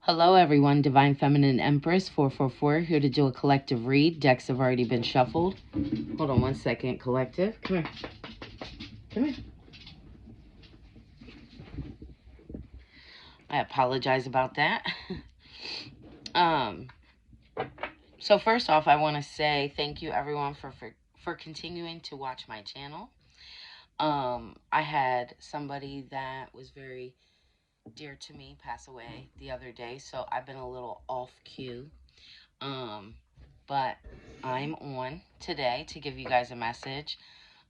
Hello, everyone. Divine Feminine Empress 444 here to do a collective read. Decks have already been shuffled. Hold on one second, collective. Come here. Come here. I apologize about that. So first off, I want to say thank you, everyone, for continuing to watch my channel. I had somebody that was very dear to me pass away the other day, so I've been a little off cue. But I'm on today to give you guys a message.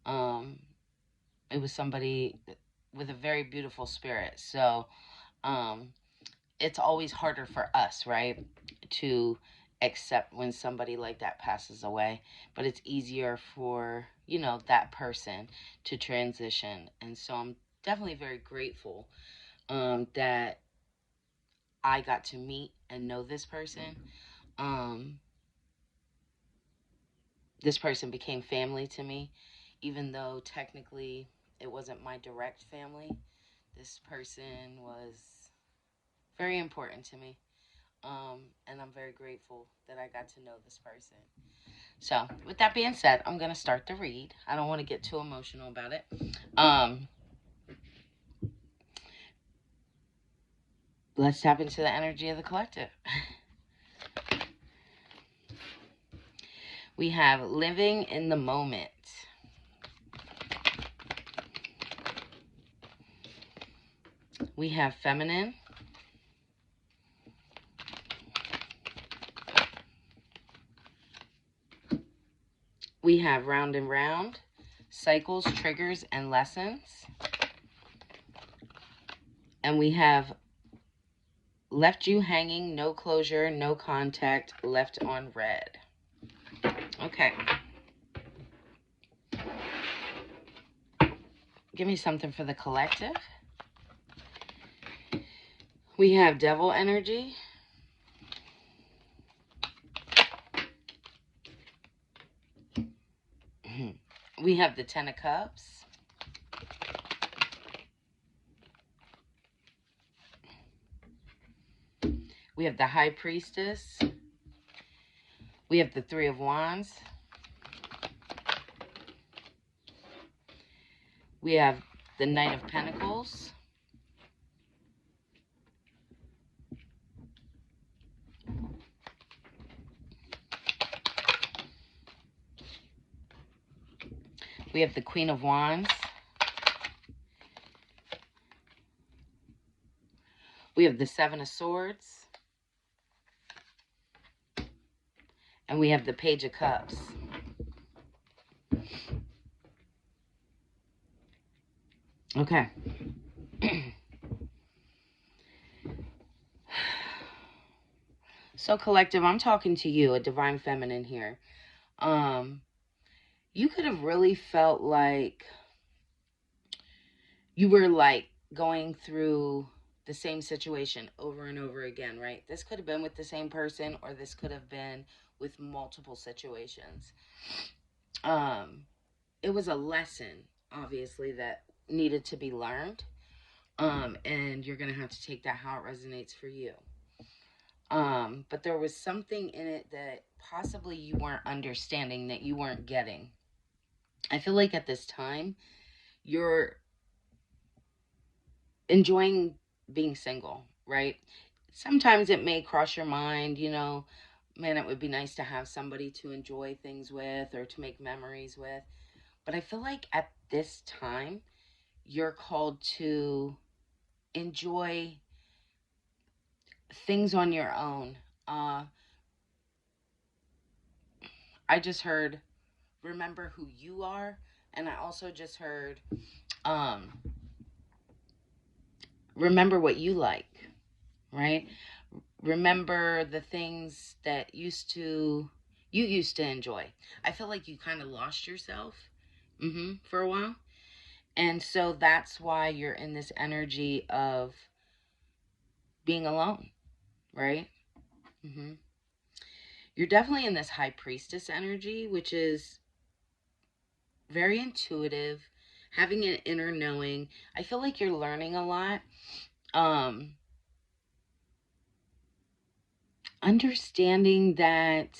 It was somebody with a very beautiful spirit. So, it's always harder for us, right, to accept when somebody like that passes away. But it's easier for, that person to transition. And so I'm definitely very grateful that I got to meet and know this person. This person became family to me, even though technically it wasn't my direct family. This person was very important to me. And I'm very grateful that I got to know this person. So, with that being said, I'm going to start the read. I don't want to get too emotional about it. Let's tap into the energy of the collective. We have living in the moment. We have feminine. We have round and round, cycles, triggers, and lessons. And we have left you hanging, no closure, no contact, left on red. Okay. Give me something for the collective. We have devil energy. We have the Ten of Cups. We have the High Priestess. We have the Three of Wands. We have the Knight of Pentacles. We have the Queen of Wands. We have the Seven of Swords. And we have the Page of Cups. Okay. So, collective, I'm talking to you, a divine feminine here. You could have really felt like you were like going through the same situation over and over again, right? This could have been with the same person, or this could have been with multiple situations. It was a lesson, obviously, that needed to be learned. And you're going to have to take that how it resonates for you. But there was something in it that possibly you weren't understanding, that you weren't getting. I feel like at this time, you're enjoying being single, right? Sometimes it may cross your mind, man, it would be nice to have somebody to enjoy things with or to make memories with. But I feel like at this time, you're called to enjoy things on your own. I just heard, remember who you are. And I also just heard, remember what you like, right? Remember the things that you used to enjoy. I feel like you kind of lost yourself for a while. And so that's why you're in this energy of being alone, right? You're definitely in this High Priestess energy, which is very intuitive, having an inner knowing. I feel like you're learning a lot. understanding that,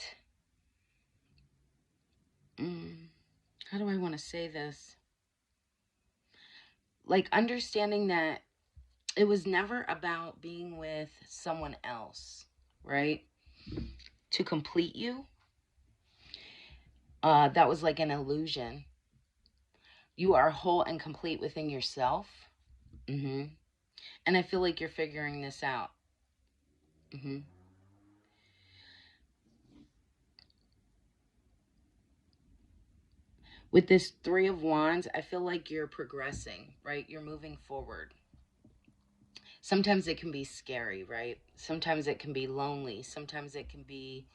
how do I want to say this? Like, understanding that it was never about being with someone else, right? To complete you. That was like an illusion. You are whole and complete within yourself. hmm And I feel like you're figuring this out. hmm With this Three of Wands, I feel like you're progressing, right? You're moving forward. Sometimes it can be scary, right? Sometimes it can be lonely. Sometimes it can be,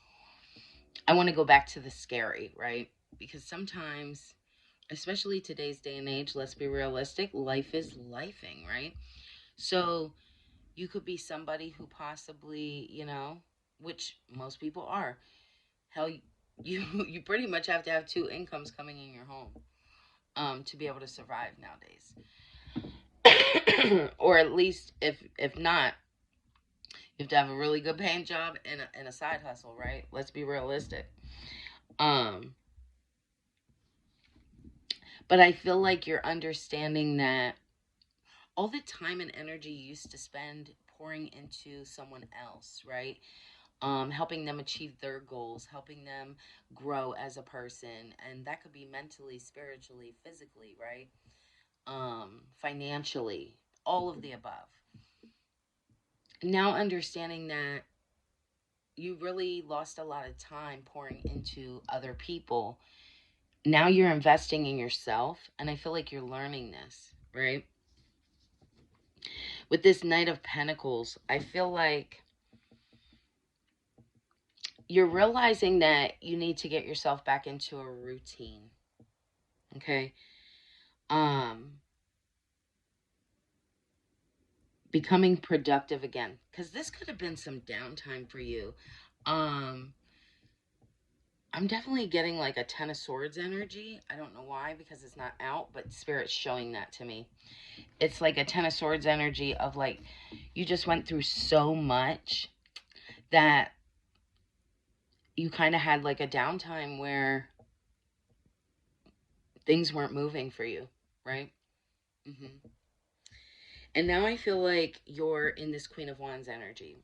I want to go back to the scary, right? Because sometimes, especially today's day and age, let's be realistic, life is lifing, right? So you could be somebody who possibly, which most people are. Hell, you pretty much have to have two incomes coming in your home to be able to survive nowadays. Or at least if not, you have to have a really good paying job and a side hustle, right? Let's be realistic. Um, but I feel like you're understanding that all the time and energy you used to spend pouring into someone else, right? Helping them achieve their goals, helping them grow as a person, and that could be mentally, spiritually, physically, right? Financially, all of the above. Now understanding that you really lost a lot of time pouring into other people. Now you're investing in yourself, and I feel like you're learning this, right? With this Knight of Pentacles, I feel like you're realizing that you need to get yourself back into a routine. Okay? Um Becoming productive again, cuz this could have been some downtime for you. Um I'm definitely getting like a 10 of swords energy. I don't know why, because it's not out, but spirit's showing that to me. It's like a 10 of swords energy of like you just went through so much that you kind of had like a downtime where things weren't moving for you, right? hmm And now I feel like you're in this Queen of Wands energy,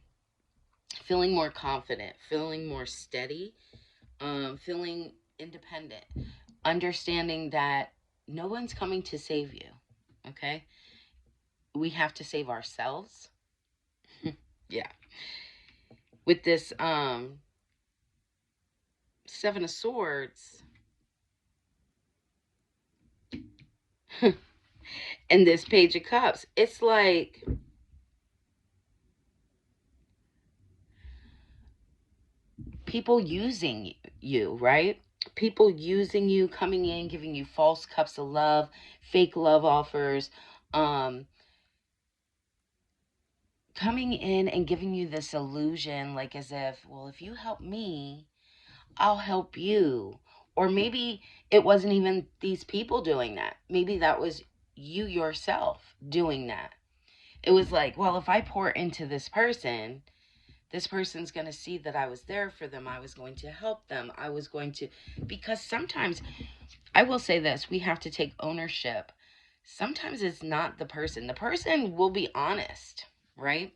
feeling more confident, feeling more steady, feeling independent, understanding that no one's coming to save you. Okay, we have to save ourselves. Yeah. With this Seven of Swords and this Page of Cups, it's like people using you, right? People using you, coming in, giving you false cups of love, fake love offers, um, coming in and giving you this illusion, like as if, well, if you help me, I'll help you. Or maybe it wasn't even these people doing that. Maybe that was you yourself doing that. It was like, well, if I pour into this person's going to see that I was there for them. I was going to help them. I was going to, because sometimes, I will say this, we have to take ownership. Sometimes it's not the person. The person will be honest, right?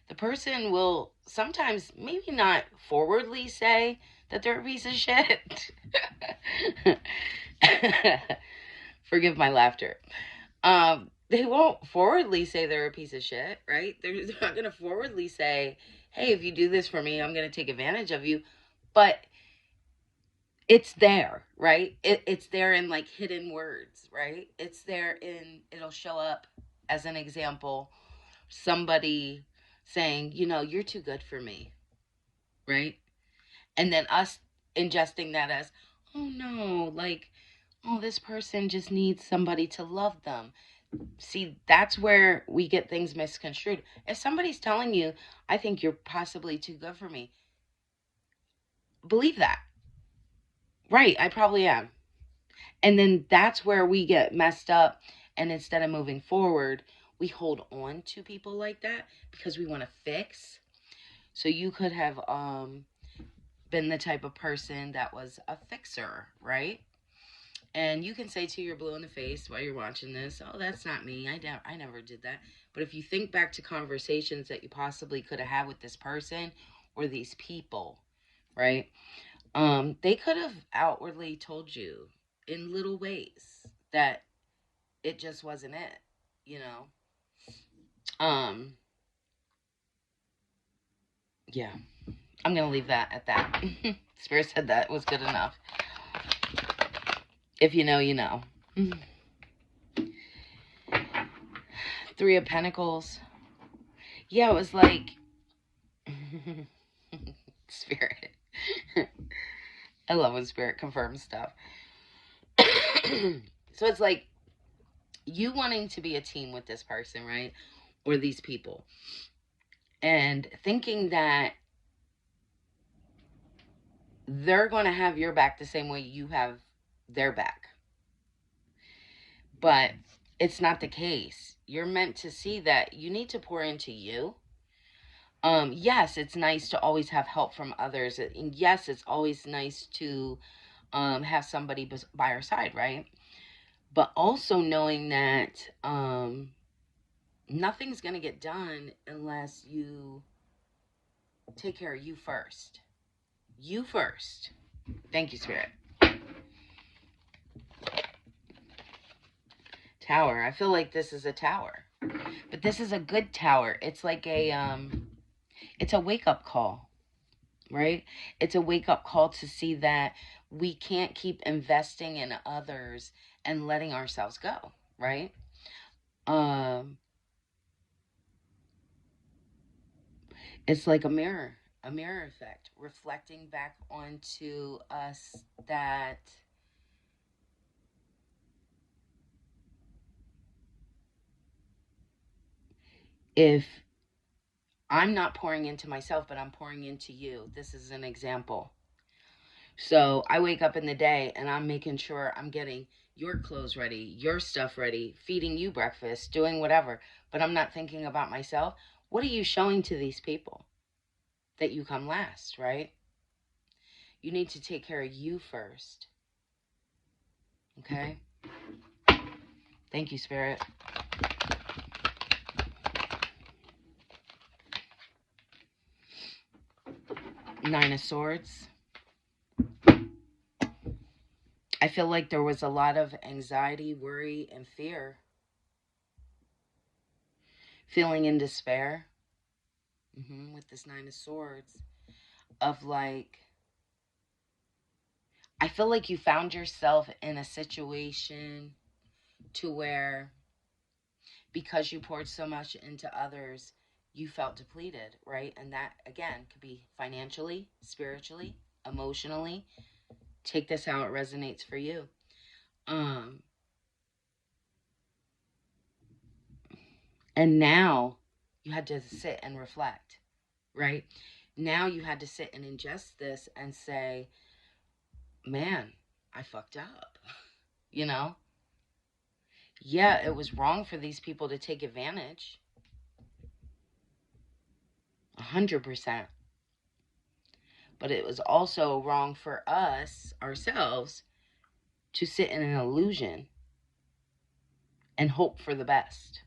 The person will sometimes maybe not forwardly say that they're a piece of shit. Forgive my laughter. They won't forwardly say they're a piece of shit, right? They're not going to forwardly say, hey, if you do this for me, I'm going to take advantage of you. But it's there, right? It's there in like hidden words, right? It's there in, it'll show up as an example, somebody saying, you're too good for me, right? And then us ingesting that as, oh no, like, oh, this person just needs somebody to love them. See, that's where we get things misconstrued. If somebody's telling you, I think you're possibly too good for me, believe that. Right, I probably am. And then that's where we get messed up. And instead of moving forward, we hold on to people like that because we want to fix. So you could have been the type of person that was a fixer, right? And you can say to your blue in the face while you're watching this, oh, that's not me. I never did that. But if you think back to conversations that you possibly could have had with this person or these people, right? They could have outwardly told you in little ways that it just wasn't it, you know? Um, yeah, I'm going to leave that at that. Spirit said that was good enough. If you know, you know. Three of Pentacles. Yeah, it was like Spirit. I love when Spirit confirms stuff. So it's like you wanting to be a team with this person, right? Or these people. And thinking that they're going to have your back the same way you have their back. But it's not the case. You're meant to see that you need to pour into you. Yes, it's nice to always have help from others. And yes, it's always nice to have somebody by our side, right? But also knowing that nothing's going to get done unless you take care of you first. You first. Thank you, Spirit. Tower. I feel like this is a tower. But this is a good tower. It's like it's a wake-up call, right? It's a wake-up call to see that we can't keep investing in others and letting ourselves go, right? It's like a mirror effect, reflecting back onto us that if I'm not pouring into myself, but I'm pouring into you. This is an example. So I wake up in the day and I'm making sure I'm getting your clothes ready, your stuff ready, feeding you breakfast, doing whatever. But I'm not thinking about myself. What are you showing to these people? That you come last, right? You need to take care of you first. Okay? Thank you, Spirit. Nine of Swords. I feel like there was a lot of anxiety, worry, and fear. Feeling in despair. With this Nine of Swords. Of like, I feel like you found yourself in a situation to where because you poured so much into others, you felt depleted, right? And that, again, could be financially, spiritually, emotionally. Take this how it resonates for you. And now you had to sit and reflect, right? Now you had to sit and ingest this and say, man, I fucked up. You know? Yeah, it was wrong for these people to take advantage. 100%. But it was also wrong for us, ourselves, to sit in an illusion and hope for the best.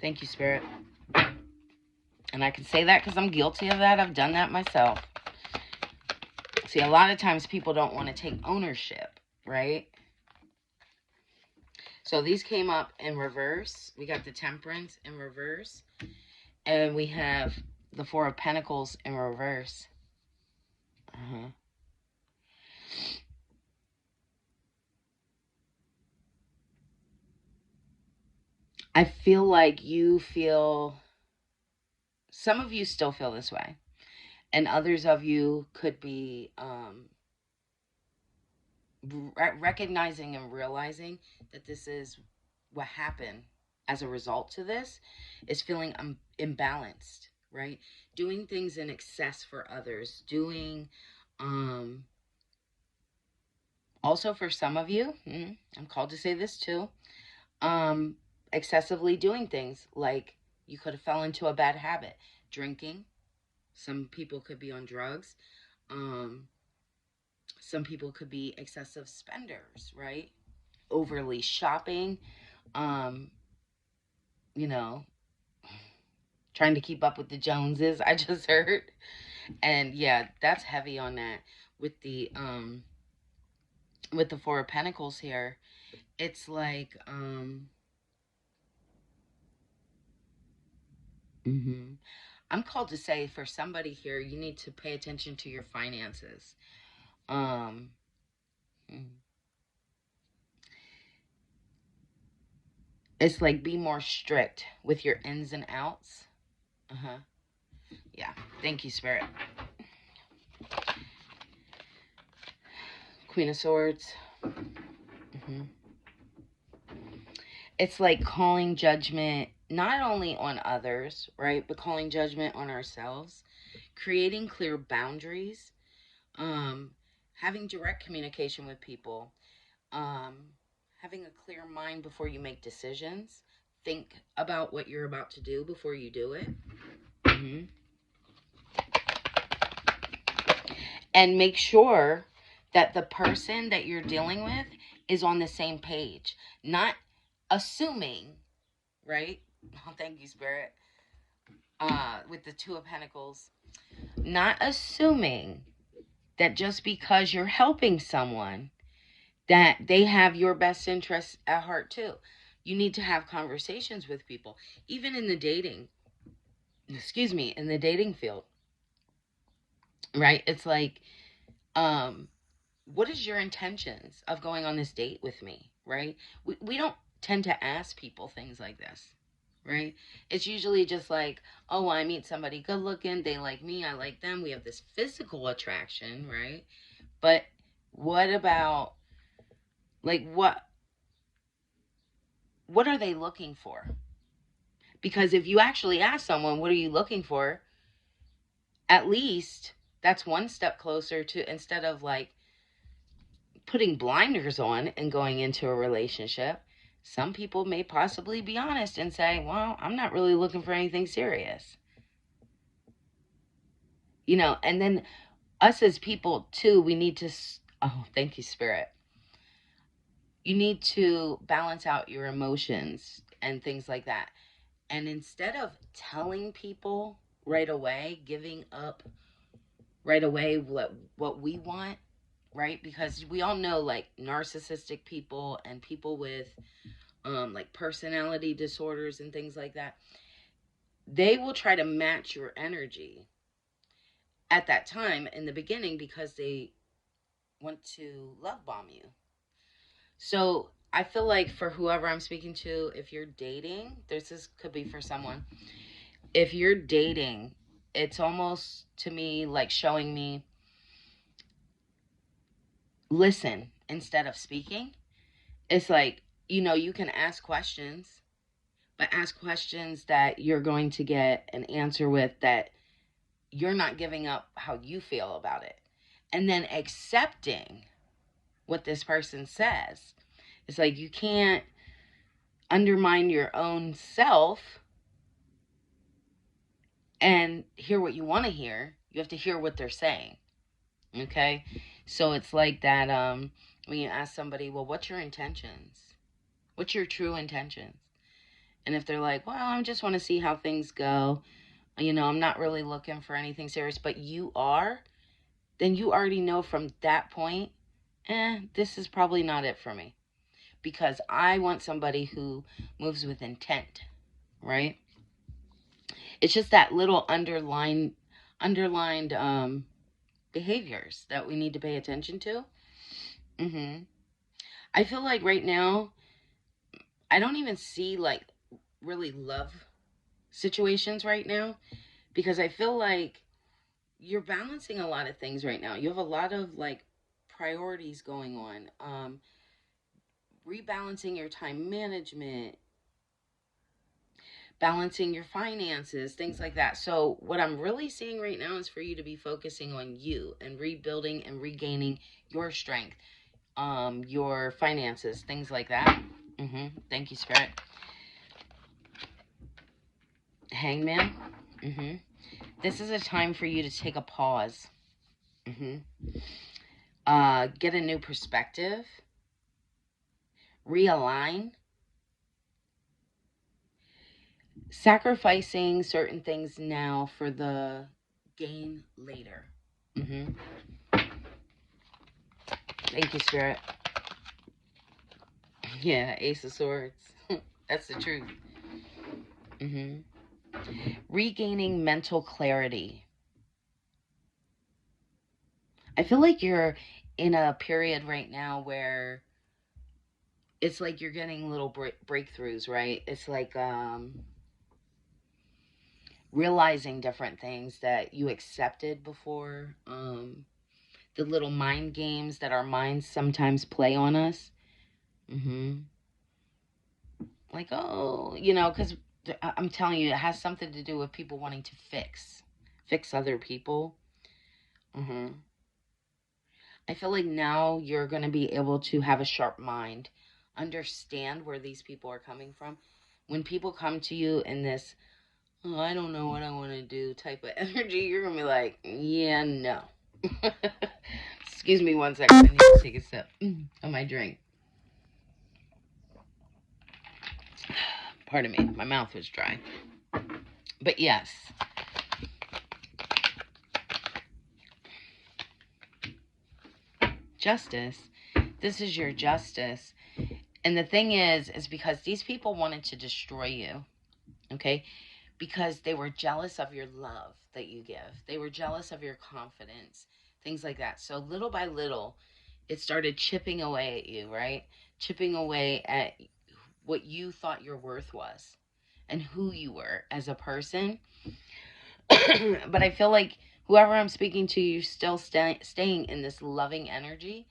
Thank you, Spirit. And I can say that because I'm guilty of that. I've done that myself. See, a lot of times people don't want to take ownership, right? So these came up in reverse. We got the Temperance in reverse. And we have the Four of Pentacles in reverse. I feel like some of you still feel this way. And others of you could be recognizing and realizing that this is what happened as a result to this, is feeling imbalanced, right? Doing things in excess for others, doing also for some of you, I'm called to say this too, excessively doing things, like you could have fell into a bad habit, drinking. Some people could be on drugs. Um, some people could be excessive spenders, right? Overly shopping. Um, you know, trying to keep up with the Joneses, I just heard. And yeah, that's heavy on that with the Four of Pentacles here. It's like I'm called to say for somebody here, you need to pay attention to your finances. Um mm, it's like be more strict with your ins and outs. Uh-huh. Yeah. Thank you, Spirit. Queen of Swords. hmm It's like calling judgment not only on others, right, but calling judgment on ourselves, creating clear boundaries, um, having direct communication with people, um, having a clear mind before you make decisions. Think about what you're about to do before you do it. hmm And make sure that the person that you're dealing with is on the same page, not assuming, right? Oh, thank you, Spirit. With the Two of Pentacles, not assuming that just because you're helping someone that they have your best interests at heart too. You need to have conversations with people, even in the in the dating field, right? It's like, um, what is your intentions of going on this date with me, right? We don't tend to ask people things like this, right? It's usually just like, oh, I meet somebody good looking, they like me, I like them, we have this physical attraction, right? But what about, like, what are they looking for? Because if you actually ask someone, what are you looking for? At least that's one step closer to, instead of like putting blinders on and going into a relationship, some people may possibly be honest and say, well, I'm not really looking for anything serious. And then us as people too, we need to, oh, thank you, Spirit. You need to balance out your emotions and things like that. And instead of telling people right away, giving up right away what we want, right? Because we all know like narcissistic people and people with like personality disorders and things like that, they will try to match your energy at that time in the beginning because they want to love bomb you. So I feel like for whoever I'm speaking to, if you're dating, this could be for someone. If you're dating, it's almost to me like showing me listen instead of speaking. It's like, you can ask questions, but ask questions that you're going to get an answer with that you're not giving up how you feel about it. And then accepting what this person says. It's like you can't undermine your own self and hear what you want to hear. You have to hear what they're saying. Okay? So it's like that when you ask somebody, well, what's your intentions? What's your true intentions? And if they're like, well, I just want to see how things go, I'm not really looking for anything serious, but you are, then you already know from that point, this is probably not it for me. Because I want somebody who moves with intent, right? It's just that little underlined behaviors that we need to pay attention to. I feel like right now, I don't even see like really love situations right now because I feel like you're balancing a lot of things right now. You have a lot of like priorities going on. Rebalancing your time management, balancing your finances, things like that. So, what I'm really seeing right now is for you to be focusing on you and rebuilding and regaining your strength, your finances, things like that. Thank you, Spirit. Hangman. This is a time for you to take a pause. Get a new perspective. Realign. Sacrificing certain things now for the gain later. Thank you, Spirit. Yeah, Ace of Swords. That's the truth. Regaining mental clarity. I feel like you're in a period right now where it's like you're getting little breakthroughs, right? It's like realizing different things that you accepted before. The little mind games that our minds sometimes play on us. Like, oh, because I'm telling you, it has something to do with people wanting to fix other people. I feel like now you're going to be able to have a sharp mind, understand where these people are coming from. When people come to you in this, oh, I don't know what I want to do type of energy, you're going to be like, yeah, no. Excuse me one second. I need to take a sip of my drink. Pardon me. My mouth was dry. But yes. Justice. This is your justice. And the thing is because these people wanted to destroy you. Okay? Because they were jealous of your love that you give. They were jealous of your confidence. Things like that. So little by little, it started chipping away at you, right? Chipping away at what you thought your worth was and who you were as a person. But I feel like whoever I'm speaking to, you're still staying in this loving energy.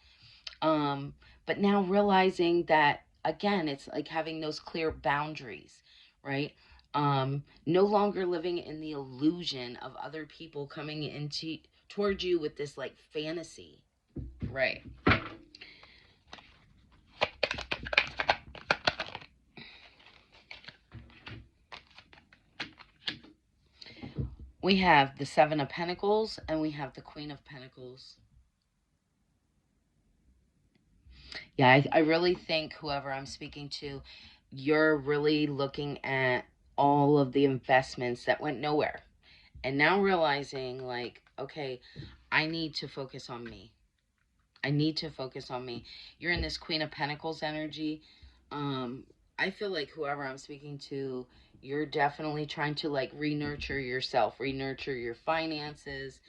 But now realizing that, again, it's like having those clear boundaries, right? No longer living in the illusion of other people coming towards you with this like fantasy, right? We have the Seven of Pentacles and we have the Queen of Pentacles. Yeah, I really think whoever I'm speaking to, you're really looking at all of the investments that went nowhere. And now realizing like, okay, I need to focus on me. I need to focus on me. You're in this Queen of Pentacles energy. I feel like whoever I'm speaking to, you're definitely trying to like re-nurture yourself, re-nurture your finances.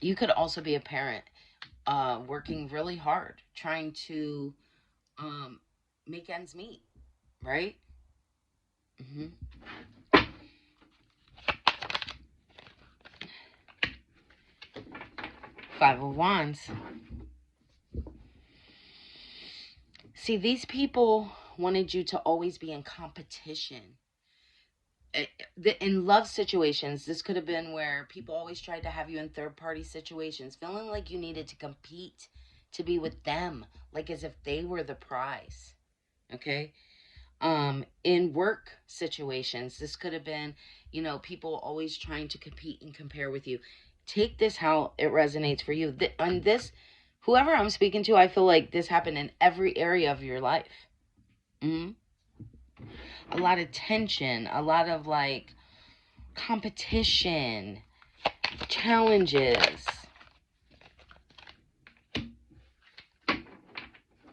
You could also be a parent, working really hard, trying to make ends meet, right? Five of Wands. See, these people wanted you to always be in competition. In love situations, this could have been where people always tried to have you in third-party situations, feeling like you needed to compete to be with them, like as if they were the prize. Okay? In work situations, this could have been, people always trying to compete and compare with you. Take this how it resonates for you. On this, whoever I'm speaking to, I feel like this happened in every area of your life. A lot of tension, a lot of like competition, challenges.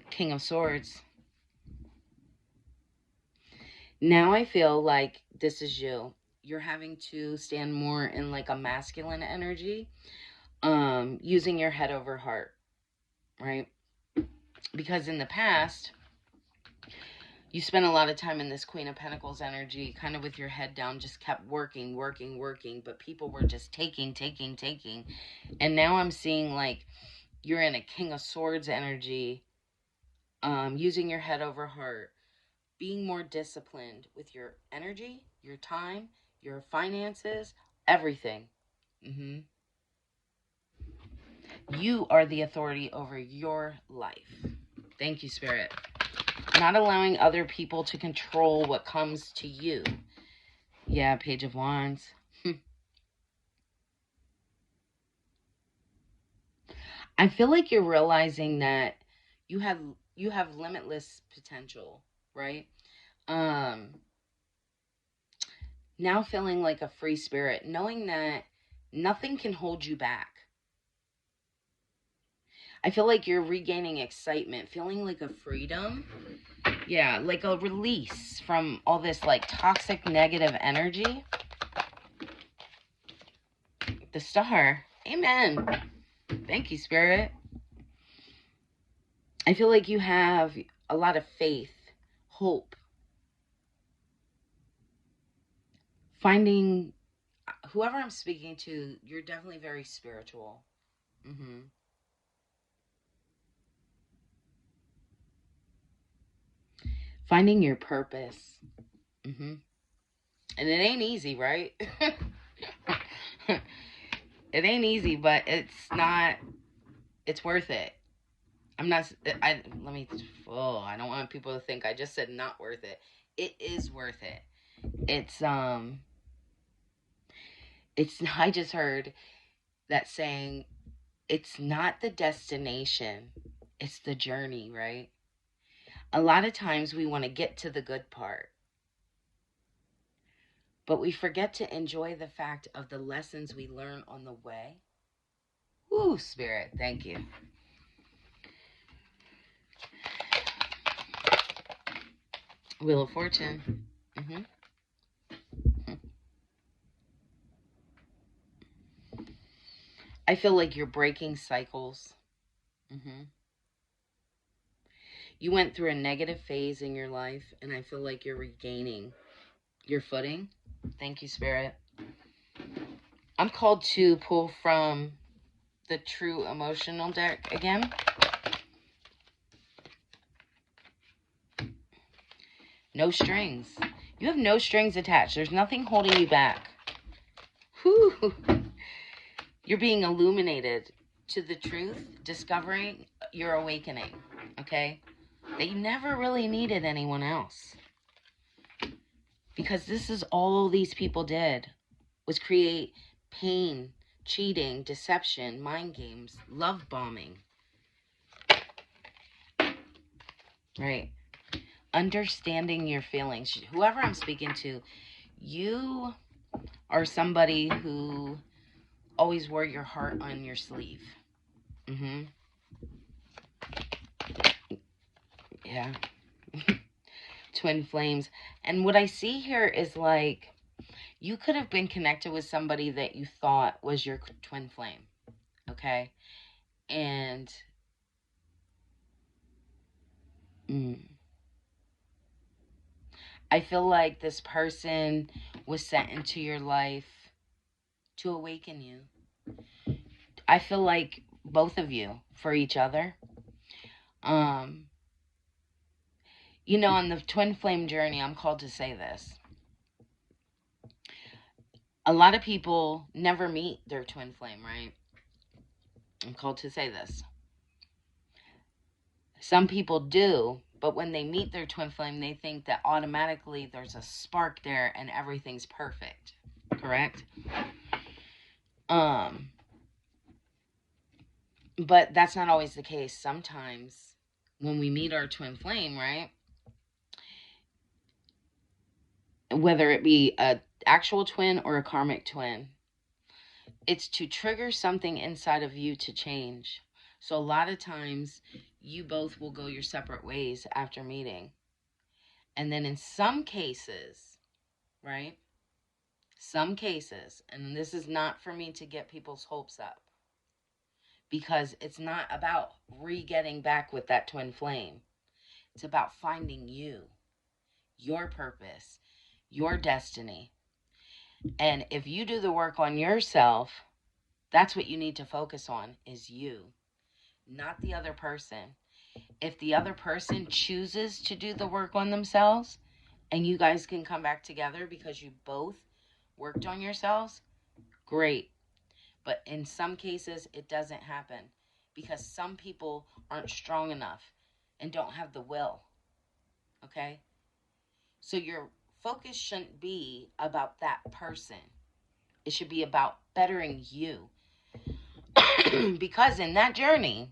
King of Swords. Now I feel like this is you. You're having to stand more in like a masculine energy, using your head over heart, right? Because in the past, you spent a lot of time in this Queen of Pentacles energy, kind of with your head down, just kept working, but people were just taking. And now I'm seeing like you're in a King of Swords energy, using your head over heart, being more disciplined with your energy, your time, your finances, everything. You are the authority over your life. Thank you, Spirit. Not allowing other people to control what comes to you. Yeah, Page of Wands. I feel like you're realizing that you have you have limitless potential, right? Um Now feeling like a free spirit, knowing that nothing can hold you back. I feel like you're regaining excitement, feeling like a freedom. Yeah, like a release from all this like toxic negative energy. The star. Amen. Thank you, Spirit. I feel like you have a lot of faith, hope, finding whoever I'm speaking to, you're definitely very spiritual. Hmm. Finding your purpose. Hmm. And it ain't easy, right? It ain't easy, but it's not, it's worth it. I'm not, I, let me, oh, I don't want people to think I just said not worth it. It is worth it. It's, it's, I just heard that saying, it's not the destination, it's the journey, right? A lot of times we want to get to the good part, but we forget to enjoy the fact of the lessons we learn on the way. Ooh, Spirit, thank you. Wheel of Fortune. Hmm. I feel like you're breaking cycles. Hmm. You went through a negative phase in your life, and I feel like you're regaining your footing. Thank you, Spirit. I'm called to pull from the True Emotional deck again. No strings. You have no strings attached. There's nothing holding you back. Whew. You're being illuminated to the truth, discovering your awakening. Okay? That you never really needed anyone else. Because this is all these people did was create pain, cheating, deception, mind games, love bombing. Right? Understanding your feelings. Whoever I'm speaking to, you are somebody who always wore your heart on your sleeve. Mm-hmm. Yeah. Twin flames. And what I see here is like you could have been connected with somebody that you thought was your twin flame. Okay. And mm, I feel like this person was sent into your life to awaken you. I feel like both of you for each other. Um, on the twin flame journey, I'm called to say this. A lot of people never meet their twin flame, right? I'm called to say this. Some people do, but when they meet their twin flame, they think that automatically there's a spark there and everything's perfect. Correct? Um, but that's not always the case. Sometimes when we meet our twin flame, right? Whether it be a actual twin or a karmic twin, it's to trigger something inside of you to change. So a lot of times you both will go your separate ways after meeting. And then in some cases, right? Some cases, and this is not for me to get people's hopes up, because it's not about re-getting back with that twin flame. It's about finding you, your purpose, your destiny. And if you do the work on yourself, that's what you need to focus on is you, not the other person. If the other person chooses to do the work on themselves and you guys can come back together because you both worked on yourselves, great. But in some cases, it doesn't happen because some people aren't strong enough and don't have the will. Okay? So you're focus shouldn't be about that person. It should be about bettering you. Because in that journey,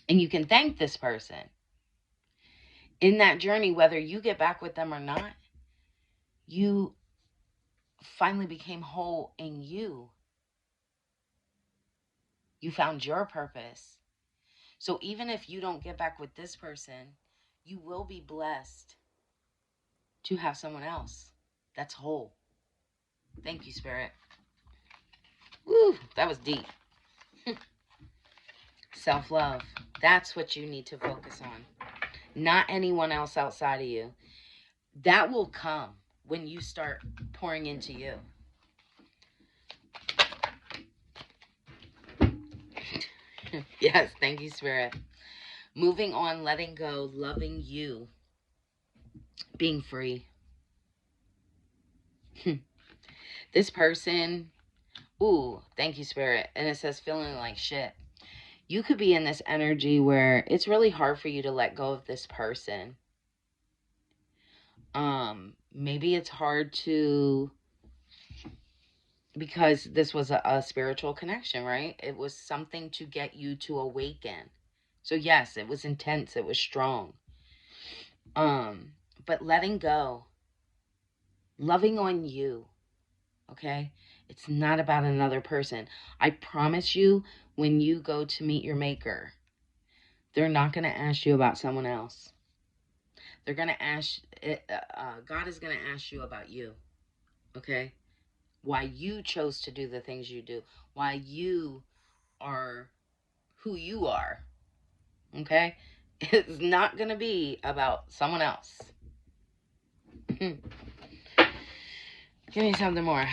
and you can thank this person, in that journey, whether you get back with them or not, you finally became whole in you. You found your purpose. So even if you don't get back with this person, you will be blessed to have someone else that's whole. Thank you, Spirit. Woo, that was deep. Self-love. That's what you need to focus on. Not anyone else outside of you. That will come when you start pouring into you. Yes, thank you, Spirit. Moving on, letting go, loving you, being free. This person, ooh, thank you, Spirit. And it says feeling like shit. You could be in this energy where it's really hard for you to let go of this person. Maybe it's hard to, because this was a spiritual connection, right? It was something to get you to awaken. So yes, it was intense, it was strong. But letting go, loving on you, okay? It's not about another person. I promise you, when you go to meet your maker, they're not going to ask you about someone else. They're going to ask, God is going to ask you about you, okay? Why you chose to do the things you do. Why you are who you are, okay? It's not going to be about someone else. Give me something more.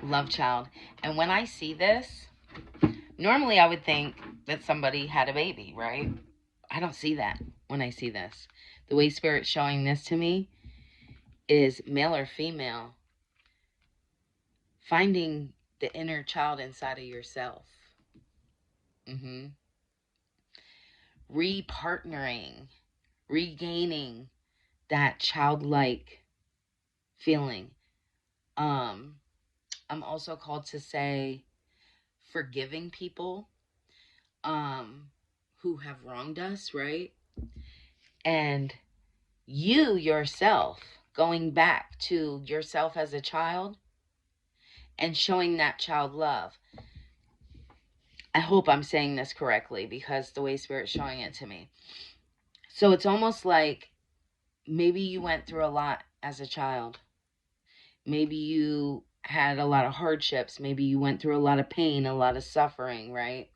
Love child. And when I see this, normally I would think that somebody had a baby, right? I don't see that when I see this. The way Spirit's showing this to me is male or female, finding the inner child inside of yourself. Repartnering, regaining that childlike feeling. I'm also called to say forgiving people who have wronged us, right? And you yourself going back to yourself as a child and showing that child love. I hope I'm saying this correctly because the way Spirit's showing it to me. So it's almost like maybe you went through a lot as a child. Maybe you had a lot of hardships. Maybe you went through a lot of pain, a lot of suffering, right?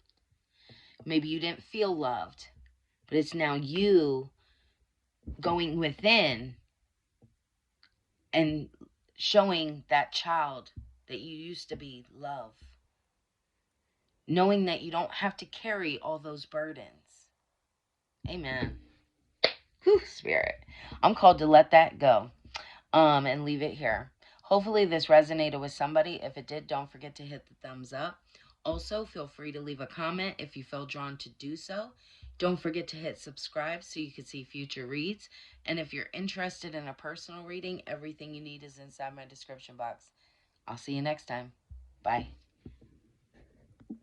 Maybe you didn't feel loved. But it's now you going within and showing that child that you used to be love. Knowing that you don't have to carry all those burdens. Amen. Whew, Spirit. I'm called to let that go. And leave it here. Hopefully this resonated with somebody. If it did, don't forget to hit the thumbs up. Also, feel free to leave a comment if you feel drawn to do so. Don't forget to hit subscribe so you can see future reads. And if you're interested in a personal reading, everything you need is inside my description box. I'll see you next time. Bye.